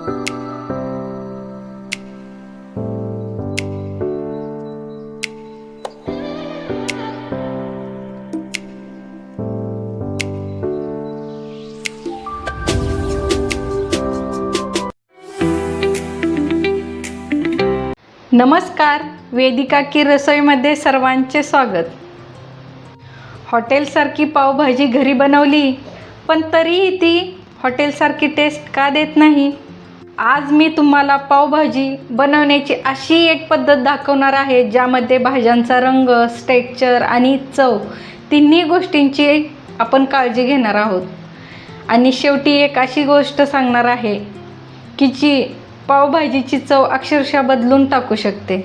नमस्कार, वेदिका की रसोईमध्ये सर्वांचे स्वागत। हॉटेलसारखी पावभाजी घरी बनवली, पण तरीही ती हॉटेलसारखी टेस्ट का देत नाही? आज मी तुम्हाला पावभाजी बनवण्याची अशी एक पद्धत दाखवणार आहे ज्यामध्ये भाज्यांचा रंग, टेक्स्चर आणि चव तिन्ही गोष्टींची आपण काळजी घेणार आहोत। आणि शेवटी एक अशी गोष्ट सांगणार आहे की जी पावभाजीची चव अक्षरशः बदलून टाकू शकते।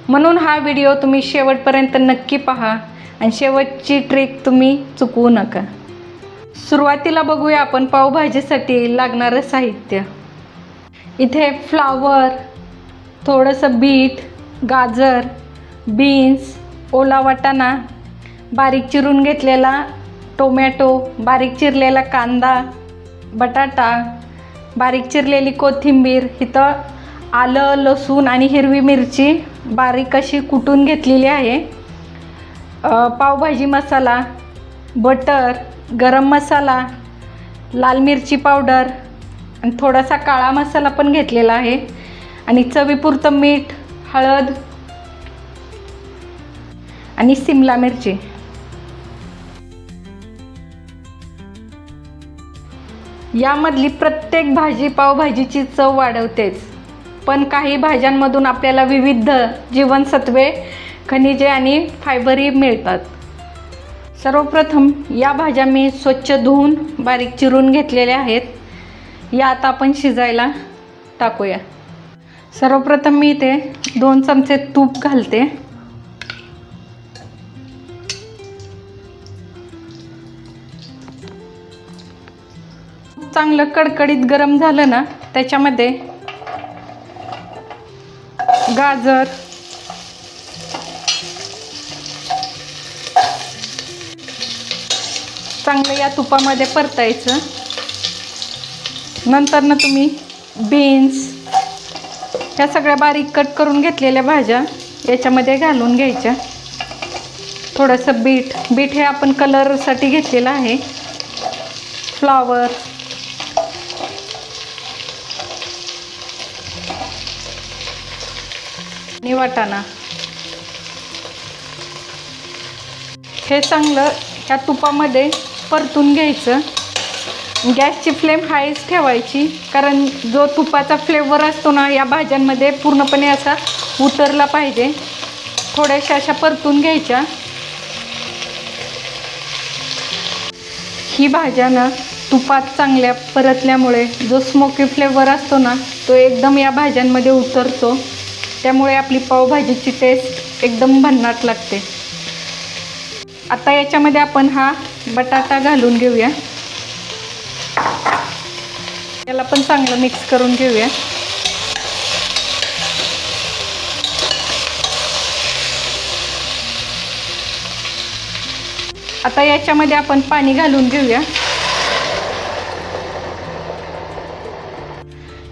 म्हणून हा व्हिडिओ तुम्ही शेवटपर्यंत नक्की पहा आणि शेवटची ट्रिक तुम्ही चुकवू नका। सुरुवातीला बघूया आपण पावभाजीसाठी लागणारं साहित्य। इथे फ्लावर, थोडंसं बीट, गाजर, बीन्स, ओला वाटाणा, बारीक चिरून घेतलेला टोमॅटो, बारीक चिरलेला कांदा, बटाटा, बारीक चिरलेली कोथिंबीर, इथं आलं, लसूण आणि हिरवी मिरची बारीक अशी कुटून घेतलेली आहे, पावभाजी मसाला, बटर, गरम मसाला, लाल मिरची पावडर आणि थोडासा काळा मसाला पण घेतलेला आहे आणि चवीपुरतं मीठ, हळद आणि शिमला मिरची। यामधली प्रत्येक भाजी पावभाजीची चव वाढवतेच, पण काही भाज्यांमधून आपल्याला विविध जीवनसत्वे, खनिजे आणि फायबरही मिळतात। सर्वप्रथम या भाज्या मी स्वच्छ धुवून बारीक चिरून घेतलेल्या आहेत। या आता आपण शिजायला टाकूया। सर्वप्रथम मी इथे 2 चमचे तूप घालते। चांगलं कडकडीत गरम झालं ना, त्याच्यामध्ये गाजर, चांगलं या तुपामध्ये परतायचं। नंतर ना तुम्ही बीन्स, ह्या सगळ्या बारीक कट करून घेतलेल्या भाज्या याच्यामध्ये घालून घ्यायच्या। थोडंसं बीट हे आपण कलरसाठी घेतलेलं आहे। फ्लावर, आणि वाटाणा हे चांगलं ह्या तुपामध्ये परतून घ्यायचं। गॅसची फ्लेम हायच ठेवायची, कारण जो तुपाचा फ्लेवर असतो ना या भाज्यांमध्ये पूर्णपणे असा उतरला पाहिजे। थोड्याशा अशा परतून घ्यायच्या। ही भाज्या ना तुपात चांगल्या परतल्यामुळे जो स्मोकी फ्लेवर असतो ना तो एकदम या भाज्यांमध्ये उतरतो, त्यामुळे आपली पावभाजीची टेस्ट एकदम भन्नाट लागते। आता याच्यामध्ये आपण हा बटाटा घालून घेऊया। याला पण चांगलं मिक्स करून घेऊया। आता याच्यामध्ये आपण पाणी घालून घेऊया।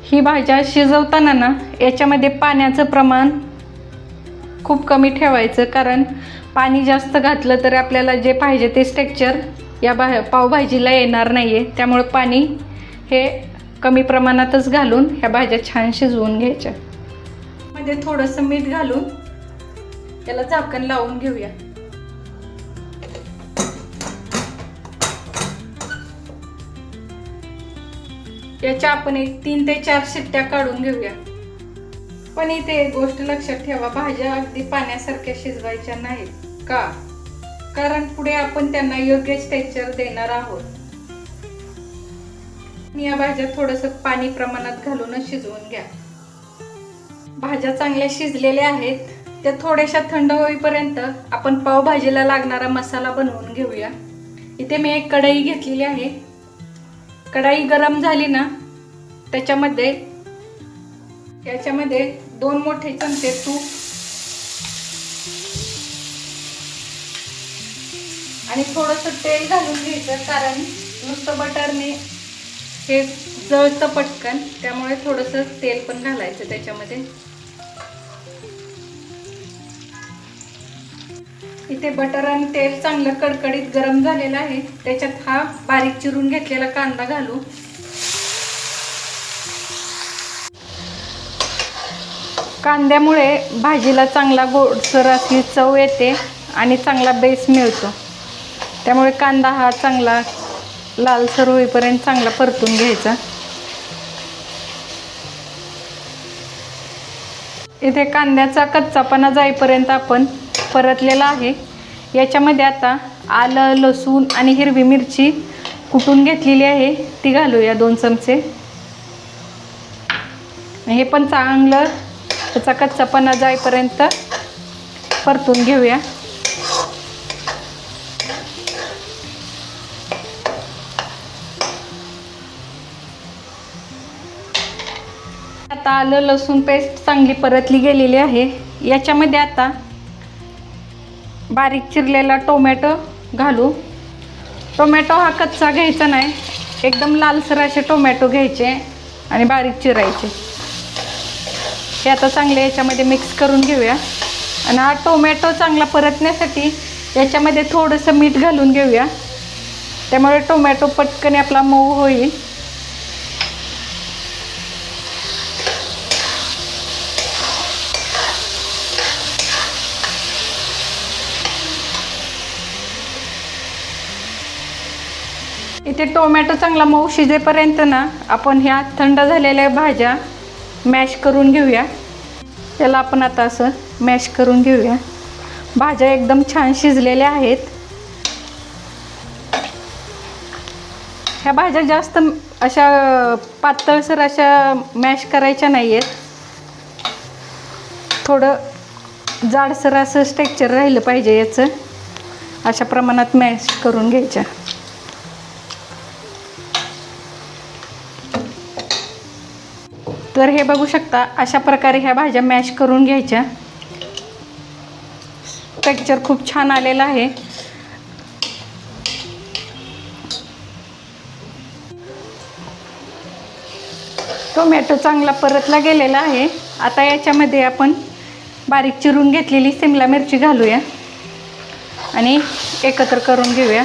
ही भाज्या शिजवताना ना याच्यामध्ये पाण्याचं प्रमाण खूप कमी ठेवायचं, कारण पाणी जास्त घातलं तर आपल्याला जे पाहिजे ते टेक्स्चर या पावभाजीला येणार नाही आहे। त्यामुळे पाणी हे कमी प्रमाणातच घालून ह्या भाज्या छान शिजवून घ्यायच्या। मध्ये थोडंसं मीठ घालून याला झाकण लावून घेऊया। याच्या आपण एक 3 ते 4 शिट्ट्या काढून घेऊया। पण इथे एक गोष्ट लक्षात ठेवा, भाज्या अगदी पाण्यासारख्या शिजवायच्या नाहीत का, कारण पुढे आपण त्यांना योग्य टेक्स्चर देणार आहोत। या भाज्या थोडंसं पाणी प्रमाणात घालूनच शिजवून घ्या। भाज्या चांगल्या शिजलेल्या आहेत, त्या थोड्याशा थंड होईपर्यंत आपण पावभाजीला लागणारा मसाला बनवून घेऊया। इथे मी एक कढई घेतलेली आहे। कढई गरम झाली ना त्याच्यामध्ये याच्यामध्ये 2 मोठे चमचे तूप आणि थोडंसं तेल घालून घ्यायचं, कारण नुसतं बटरने हे जळतं पटकन, त्यामुळे थोडंसं तेल पण घालायचं त्याच्यामध्ये. इथे बटर आणि तेल चांगलं कडकडीत गरम झालेलं आहे. त्याच्यात हा बारीक चिरून घेतलेला कांदा घालू. कांद्यामुळे भाजीला चांगला गोडसर अशी चव येते आणि चांगला बेस मिळतो. त्यामुळे कांदा हा चांगला लालसर होईपर्यंत चांगला परतून घ्यायचा. इथे कांद्याचा कच्चापणा जाईपर्यंत आपण परतलेला आहे. याच्यामध्ये आता आलं, लसूण आणि हिरवी मिरची कुटून घेतलेली आहे ती घालूया 2 चमचे. हे पण चांगलं त्याचा कच्चापणा जाईपर्यंत परतून घेऊया. आता आलं लसूण पेस्ट चांगली परतली गेलेली आहे. याच्यामध्ये आता बारीक चिरलेला टोमॅटो घालू. टोमॅटो हा कच्चा घ्यायचा नाही, एकदम लालसर असे टोमॅटो घ्यायचे आणि बारीक चिरायचे. हे आता चांगले याच्यामध्ये मिक्स करून घेऊया. आणि हा टोमॅटो चांगला परतण्यासाठी याच्यामध्ये थोडंसं मीठ घालून घेऊया. त्यामुळे टोमॅटो पटकन आपला मऊ होईल. इथे टोमॅटो चांगला मऊ शिजेपर्यंत ना आपण ह्या थंड झालेल्या भाज्या मॅश करून घेऊया. त्याला आपण आता असं मॅश करून घेऊया. भाज्या एकदम छान शिजलेल्या आहेत. ह्या भाज्या जास्त अशा पातळसर अशा मॅश करायच्या नाही आहेत. थोडं जाडसर असं टेक्स्चर राहिलं पाहिजे याचं. अशा प्रमाणात मॅश करून घ्यायच्या. तर हे बघू शकता, अशा प्रकारे ह्या भाज्या मॅश करून घ्यायच्या. टेक्स्चर खूप छान आलेलं आहे. टोमॅटो चांगला परतला गेलेला आहे. आता याच्यामध्ये आपण बारीक चिरून घेतलेली शिमला मिरची घालूया आणि एकत्र करून घेऊया.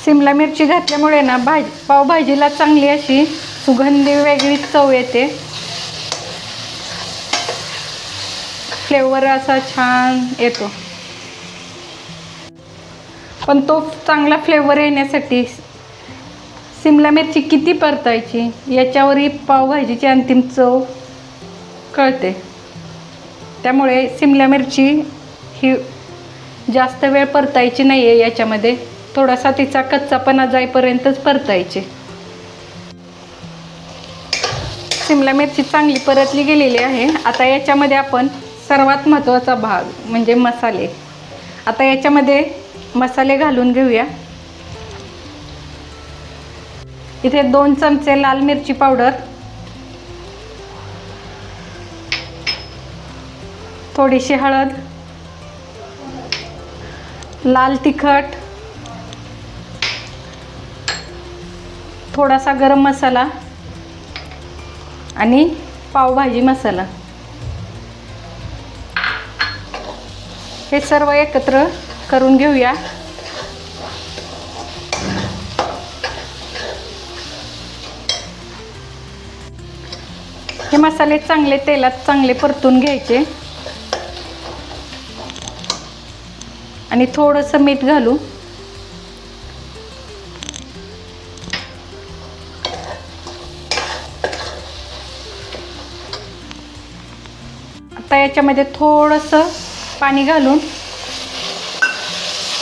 शिमला मिरची घातल्यामुळे ना पावभाजीला चांगली अशी सुगंधी वेगळी चव येते. फ्लेवर असा छान येतो. पण तो चांगला फ्लेवर येण्यासाठी शिमला मिरची किती परतायची याच्यावरही पावभाजीची अंतिम चव कळते. त्यामुळे शिमला मिरची ही जास्त वेळ परतायची नाही आहे. याच्यामध्ये थोडासा तिचा कच्चापणा जाईपर्यंतच परतायचे. शिमला मिरची चांगली परतली गेलेली आहे. आता याच्यामध्ये आपण सर्वात महत्त्वाचा भाग म्हणजे मसाले. आता याच्यामध्ये मसाले घालून घेऊया. इथे 2 चमचे लाल मिरची पावडर, थोडीशी हळद, लाल तिखट, थोडासा गरम मसाला आणि पावभाजी मसाला. हे सर्व एकत्र करून घेऊया. हे मसाले चांगले तेलात चांगले परतून घ्यायचे आणि थोडंसं मीठ घालू. आता याच्यामध्ये थोडंसं पाणी घालून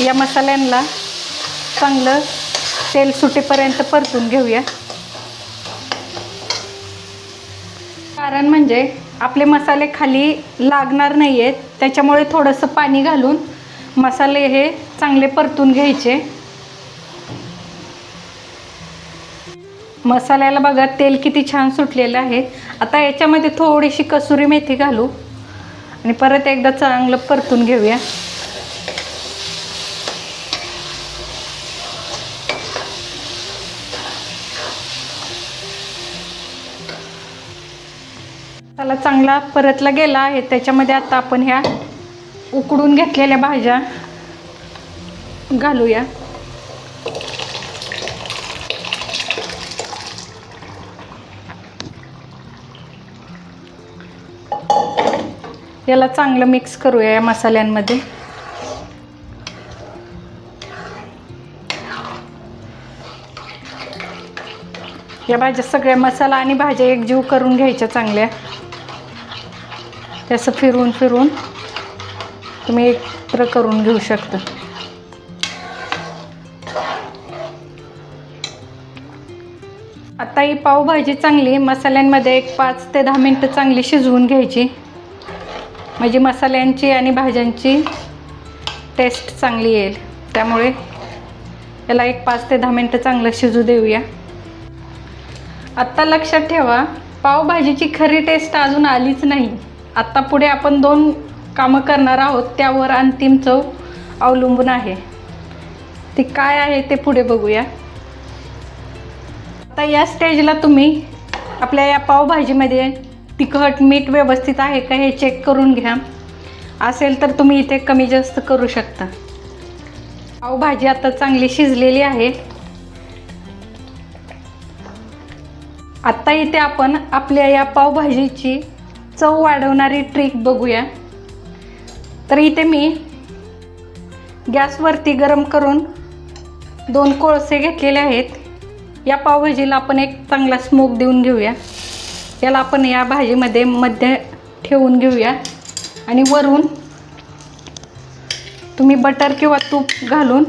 या मसाल्यांना चांगलं तेल सुटेपर्यंत परतून घेऊया. कारण म्हणजे आपले मसाले खाली लागणार नाही आहेत, त्याच्यामुळे थोडंसं पाणी घालून मसाले हे चांगले परतून घ्यायचे. मसाल्याला बघा तेल किती छान सुटलेलं आहे. आता याच्यामध्ये थोडीशी कसुरी मेथी घालू आणि परत एकदा चांगलं परतून घेऊया. मसाला चांगला परतला गेला आहे. त्याच्यामध्ये आता आपण ह्या उकडून घेतलेल्या भाज्या घालूया. याला चांगलं मिक्स करूया या मसाल्यांमध्ये. या भाज्या सगळ्या मसाला आणि भाज्या एकजीव करून घ्यायच्या चांगल्या. तसं फिरून फिरून तुम्ही एकत्र करून घेऊ शकता. आता ही पावभाजी चांगली मसाल्यांमध्ये एक 5 ते 10 मिनटं चांगली शिजवून घ्यायची, म्हणजे मसाल्यांची आणि भाज्यांची टेस्ट चांगली येईल. त्यामुळे याला एक 5 ते 10 मिनटं चांगलं शिजू देऊया. आत्ता लक्षात ठेवा, पावभाजीची खरी टेस्ट अजून आलीच नाही. आत्ता पुढे आपण 2 कामं करणार आहोत, त्यावर अंतिम चव अवलंबून आहे. ती काय आहे ते पुढे बघूया. आता या स्टेजला तुम्ही आपल्या या पावभाजीमध्ये तिखट मीठ व्यवस्थित आहे का हे चेक करून घ्या. असेल तर तुम्ही इथे कमी जास्त करू शकता. पावभाजी आता चांगली शिजलेली आहे. आता इथे आपण आपल्या या पावभाजीची चव वाढवणारी ट्रिक बघूया. तर इथे मी गॅसवरती गरम करून 2 कोळसे घेतलेले आहेत. या पावभाजीला आपण एक चांगला स्मोक देऊन घेऊया. याला आपण या भाजीमध्ये मध्ये ठेवून घेऊया आणि वरून तुम्ही बटर किंवा तूप घालून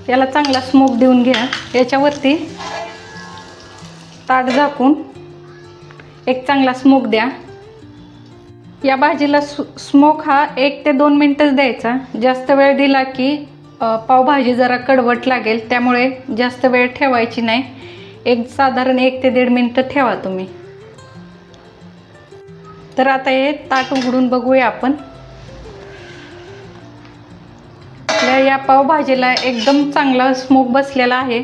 याला चांगला स्मोक देऊन घ्या. याच्यावरती ताट झाकून एक चांगला स्मोक द्या. या भाजीला स्मोक हा 1 ते 2 मिनटंच द्यायचा. जास्त वेळ दिला की पावभाजी जरा कडवट लागेल, त्यामुळे जास्त वेळ ठेवायची नाही. साधारण 1 ते 1.5 मिनटं ठेवा तुम्ही. तर आता हे ताट उघडून बघूया आपण. आपल्या या पावभाजीला एकदम चांगला स्मोक बसलेला आहे.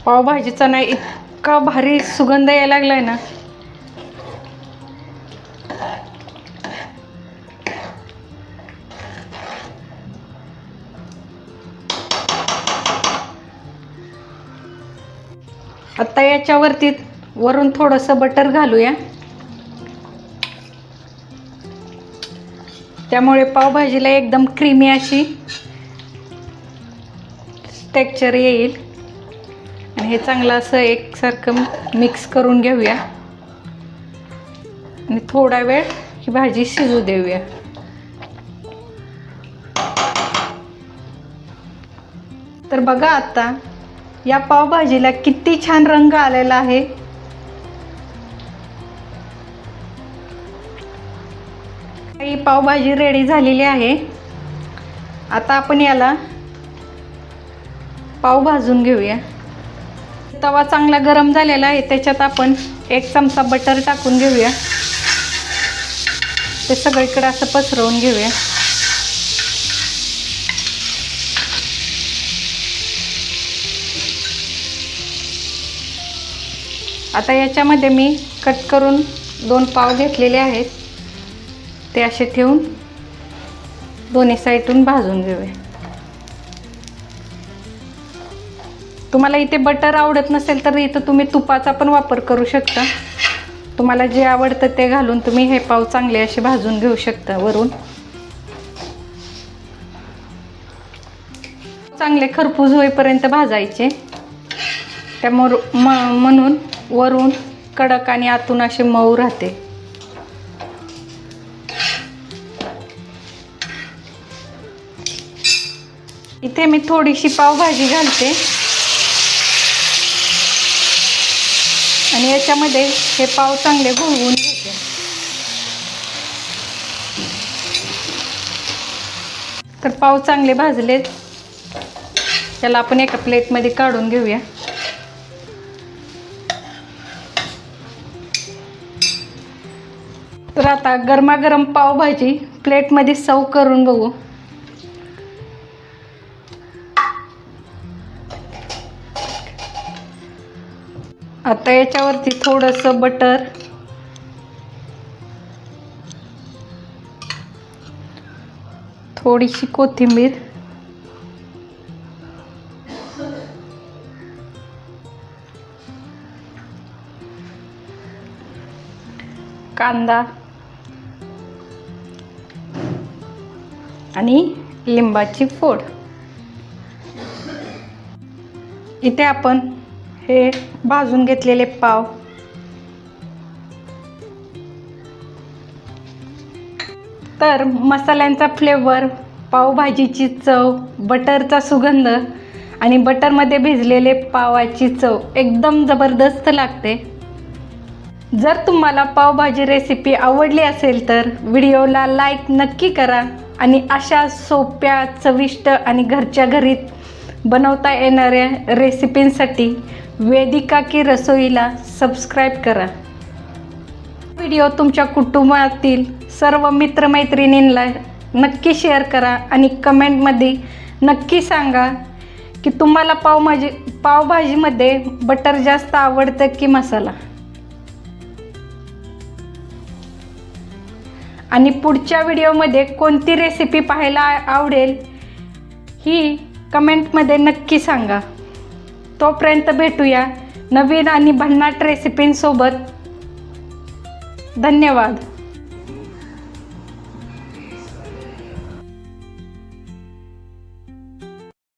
पावभाजीचा ना इतका भारी सुगंध यायला लागलाय ना. आता याच्यावरती वरून थोडंसं बटर घालूया. त्यामुळे पावभाजीला एकदम क्रीमी अशी टेक्स्चर येईल. आणि हे चांगलं असं एकसारखं मिक्स करून घेऊया आणि थोडा वेळ ही भाजी शिजू देऊया. तर बघा आता या पावभाजीला किती छान रंग आलेला आहे. ही पावभाजी रेडी झालेली आहे. आता आपण याला पाव भाजून घेऊया. तवा चांगला गरम झालेला आहे. त्याच्यात आपण 1 चमचा बटर टाकून घेऊया. ते सगळीकडे असं पसरवून घेऊया. आता याच्यामध्ये मी कट करून 2 पाव घेतलेले आहेत. ते असे ठेवून दोन्ही साईडून भाजून घेऊया. तुम्हाला इथे बटर आवडत नसेल तर इथं तुम्ही तुपाचा पण वापर करू शकता. तुम्हाला जे आवडतं ते घालून तुम्ही हे पाव चांगले असे भाजून घेऊ शकता. वरून चांगले खरपूस होईपर्यंत भाजायचे. त्यामुळे म्हणून वरून कडक आणि आतून असे मऊ राहते. इथे मी थोडीशी पावभाजी घालते आणि याच्यामध्ये हे पाव चांगले घोळवून घेते. तर पाव चांगले भाजलेत. त्याला आपण एका प्लेटमध्ये काढून घेऊया. तर आता गरमागरम पावभाजी प्लेटमध्ये सर्व करून बघू. आता याच्यावरती थोडंसं बटर, थोडीशी कोथिंबीर, कांदा आणि लिंबाची फोड. इथे आपण हे भाजून घेतलेले पाव तर मसाल्यांचा फ्लेवर, पावभाजीची चव, बटरचा सुगंध आणि बटरमध्ये भिजलेले पावाची चव एकदम जबरदस्त लागते. जर तुम्हाला पावभाजी रेसिपी आवडली असेल तर व्हिडिओला लाईक नक्की करा आणि अशा सोप्या, चविष्ट आणि घरच्या घरी बनवता येणाऱ्या रेसिपींसाठी वेदिका की रसोईला सबस्क्राईब करा. व्हिडिओ तुमच्या कुटुंबातील सर्व मित्रमैत्रिणींना नक्की शेअर करा आणि कमेंटमध्ये नक्की सांगा की तुम्हाला पावभाजीमध्ये बटर जास्त आवडतं की मसाला. आणि पुढच्या व्हिडिओमध्ये कोणती रेसिपी पाहायला आवडेल ही कमेंटमध्ये नक्की सांगा. तोपर्यंत भेटूया नवीन आणि भन्नाट रेसिपींसोबत. धन्यवाद.